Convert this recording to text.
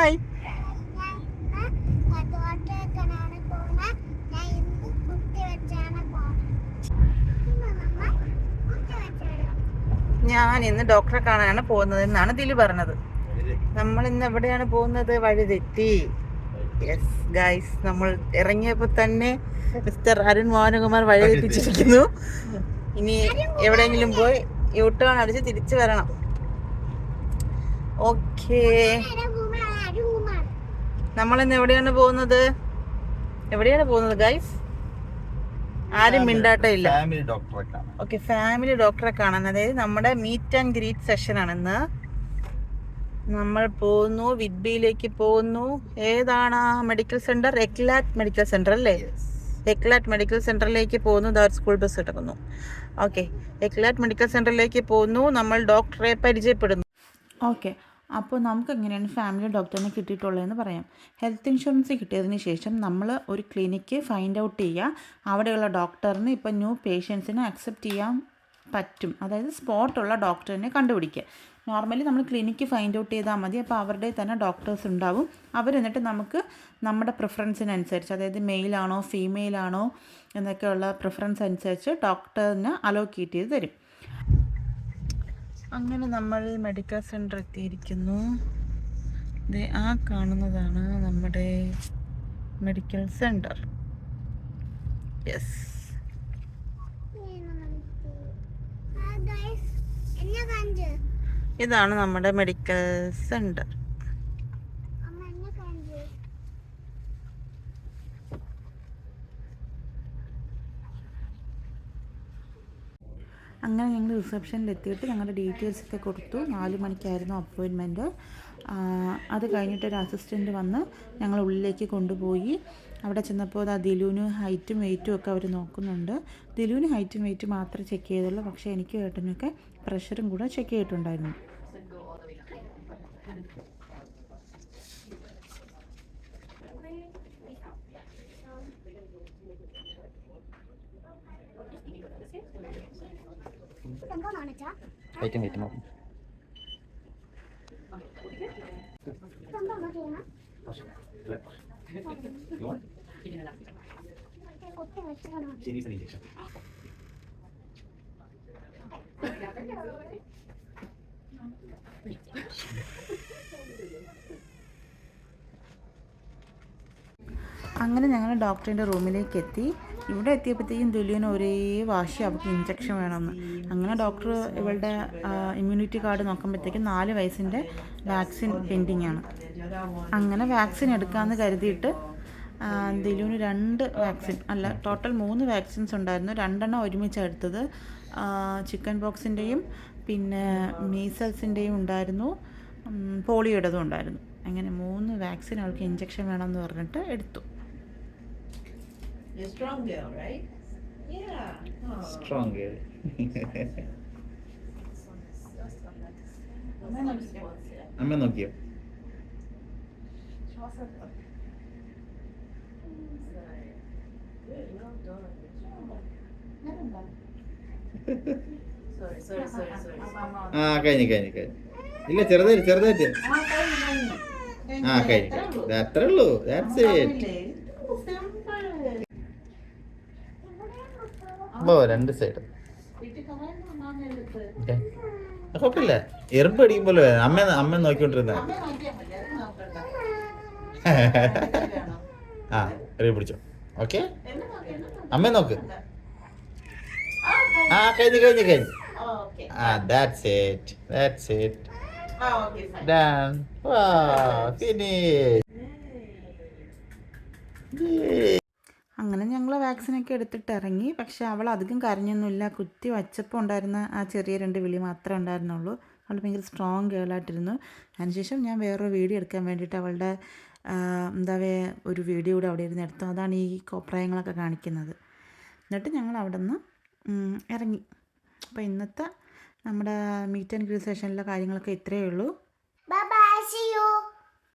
Hi. ഞാൻ ഇന്ന് ഡോക്ടറെ കാണാനാണ് പോകുന്നത് എന്നാണ് ദിലു പറഞ്ഞത്. നമ്മൾ ഇന്ന് എവിടെയാണ് പോകുന്നത്? വഴിതെറ്റി. യെസ് ഗൈസ്, നമ്മൾ ഇറങ്ങിയപ്പോൾ തന്നെ മിസ്റ്റർ അരുൺ മോഹനകുമാർ വഴിതെറ്റിച്ചിരിക്കുന്നു. ഇനി എവിടെയെങ്കിലും പോയി യൂട്ടേൺ അടിച്ച് തിരിച്ചു വരണം. ഓക്കേ, നമ്മളിന്ന് എവിടെയാണ് പോകുന്നത്? ഗൈസ്? ആരും മിണ്ടാട്ടമില്ല. ഓക്കെ, ഫാമിലി ഡോക്ടറെ കാണാൻ. അതായത് നമ്മുടെ മീറ്റ് ആൻഡ് ഗ്രീറ്റ് സെഷൻ ആണ് ഇന്ന്. നമ്മൾ പോകുന്നു, വിഡ്ബിയിലേക്ക് പോകുന്നു. ഏതാണ് മെഡിക്കൽ സെന്റർ? എക്ലാറ്റ് മെഡിക്കൽ സെന്റർ അല്ലേ? എക്ലാറ്റ് മെഡിക്കൽ സെന്ററിലേക്ക് പോകുന്നു. സ്കൂൾ ബസ് കിടക്കുന്നു. ഓക്കെ, എക്ലാറ്റ് മെഡിക്കൽ സെന്ററിലേക്ക് പോകുന്നു. നമ്മൾ ഡോക്ടറെ പരിചയപ്പെടുന്നു. ഓക്കെ, അപ്പോൾ നമുക്ക് എങ്ങനെയാണ് ഫാമിലി ഡോക്ടറിനെ കിട്ടിയിട്ടുള്ളതെന്ന് പറയാം. ഹെൽത്ത് ഇൻഷുറൻസ് കിട്ടിയതിന് ശേഷം നമ്മൾ ഒരു ക്ലിനിക്ക് ഫൈൻഡ് ഔട്ട് ചെയ്യുക. അവിടെയുള്ള ഡോക്ടറിന് ഇപ്പം ന്യൂ പേഷ്യൻസിനെ അക്സെപ്റ്റ് ചെയ്യാൻ പറ്റും. അതായത് സ്പോട്ടുള്ള ഡോക്ടറിനെ കണ്ടുപിടിക്കുക. നോർമലി നമ്മൾ ക്ലിനിക്ക് ഫൈൻഡ് ഔട്ട് ചെയ്താൽ മതി. അപ്പോൾ അവരുടെ തന്നെ ഡോക്ടേഴ്സ് ഉണ്ടാവും. അവരെന്നിട്ട് നമുക്ക് നമ്മുടെ പ്രിഫറൻസിനനുസരിച്ച്, അതായത് മെയിലാണോ ഫീമെയിലാണോ എന്നൊക്കെയുള്ള പ്രിഫറൻസ് അനുസരിച്ച് ഡോക്ടറിന് അലോക്കേറ്റ് ചെയ്ത് തരും. അങ്ങനെ നമ്മൾ മെഡിക്കൽ സെൻറ്റർ എത്തിയിരിക്കുന്നു. ആ കാണുന്നതാണ് നമ്മുടെ മെഡിക്കൽ സെൻറ്റർ. യെസ്, ഇതാണ് നമ്മുടെ മെഡിക്കൽ സെൻറ്റർ. അങ്ങനെ ഞങ്ങൾ റിസപ്ഷനിൽ എത്തിയിട്ട് ഞങ്ങളുടെ ഡീറ്റെയിൽസൊക്കെ കൊടുത്തു. 4 മണിക്കായിരുന്നു അപ്പോയിൻമെൻറ്റ്. അത് കഴിഞ്ഞിട്ട് ഒരു അസിസ്റ്റൻറ്റ് വന്ന് ഞങ്ങൾ ഉള്ളിലേക്ക് കൊണ്ടുപോയി. അവിടെ ചെന്നപ്പോൾ ദിലുവിന് ഹൈറ്റും വെയ്റ്റും ഒക്കെ അവർ നോക്കുന്നുണ്ട്. ദിലുവിന് ഹൈറ്റും വെയ്റ്റും മാത്രമേ ചെക്ക് ചെയ്തുള്ളൂ. പക്ഷേ എനിക്ക് ഏട്ടനൊക്കെ പ്രഷറും കൂടെ ചെക്ക് ചെയ്തിട്ടുണ്ടായിരുന്നു. ഹൈറ്റും വെയിറ്റും നോക്കും. അങ്ങനെ ഞങ്ങൾ ഡോക്ടറിൻ്റെ റൂമിലേക്ക് എത്തി. ഇവിടെ എത്തിയപ്പോഴത്തേക്കും ദുലുവിന് ഒരേ വാശി, അവൾക്ക് ഇഞ്ചക്ഷൻ വേണമെന്ന്. അങ്ങനെ ഡോക്ടർ ഇവളുടെ ഇമ്മ്യൂണിറ്റി കാർഡ് നോക്കുമ്പോഴത്തേക്കും 4 വയസ്സിൻ്റെ വാക്സിൻ പെൻഡിങ് ആണ്. അങ്ങനെ വാക്സിൻ എടുക്കാമെന്ന് കരുതിയിട്ട് ദിലുവിന് 2 വാക്സിൻ അല്ല, ടോട്ടൽ 3 വാക്സിൻസ് ഉണ്ടായിരുന്നു. 2 ഒരുമിച്ചാണ് എടുത്തത്. ചിക്കൻ പോക്സിൻ്റെയും പിന്നെ മീസൽസിൻ്റെയും ഉണ്ടായിരുന്നു, പോളിയോയുടേതും ഉണ്ടായിരുന്നു. അങ്ങനെ 3 വാക്സിൻ അവൾക്ക് ഇഞ്ചക്ഷൻ വേണമെന്ന് പറഞ്ഞിട്ട് എടുത്തു. You're a strong girl, right? Yeah. Oh. Strong girl. അമ്മ നോക്കിയോ? ആ കഴിഞ്ഞു. ഇല്ല, ചെറുതായിട്ട്. ആ കഴിഞ്ഞു. അത്രേ ഉള്ളൂ. That's it. ഓ, 2 സൈഡ് കുഴപ്പമില്ല. എറുമ്പ് അടിക്കുമ്പോൾ അമ്മ നോക്കിക്കൊണ്ടിരുന്ന. ആ പിടിച്ചോ. ഓക്കെ, അമ്മ നോക്ക്. ആ കഴിഞ്ഞു. ആ that's it. Done. Wow, finish. അങ്ങനെ ഞങ്ങൾ വാക്സിനൊക്കെ എടുത്തിട്ട് ഇറങ്ങി. പക്ഷേ അവൾ അധികം കരഞ്ഞൊന്നുമില്ല. കുത്തി വച്ചപ്പോൾ ഉണ്ടായിരുന്ന ആ ചെറിയ 2 വിളി മാത്രമേ ഉണ്ടായിരുന്നുള്ളൂ. അവൾ ഭയങ്കര സ്ട്രോങ് ഗേളായിട്ടിരുന്നു. അതിനുശേഷം ഞാൻ വേറൊരു വീഡിയോ എടുക്കാൻ വേണ്ടിയിട്ട് അവളുടെ ഒരു വീഡിയോ കൂടെ അവിടെ ഇരുന്ന് എടുത്തു. അതാണ് ഈ കോപ്രായങ്ങളൊക്കെ കാണിക്കുന്നത്. എന്നിട്ട് ഞങ്ങൾ അവിടെ നിന്ന് ഇറങ്ങി. അപ്പോൾ ഇന്നത്തെ നമ്മുടെ മീറ്റ് ആൻഡ് ഗ്രീറ്റ് സെഷനിലെ കാര്യങ്ങളൊക്കെ ഇത്രയേ ഉള്ളൂ.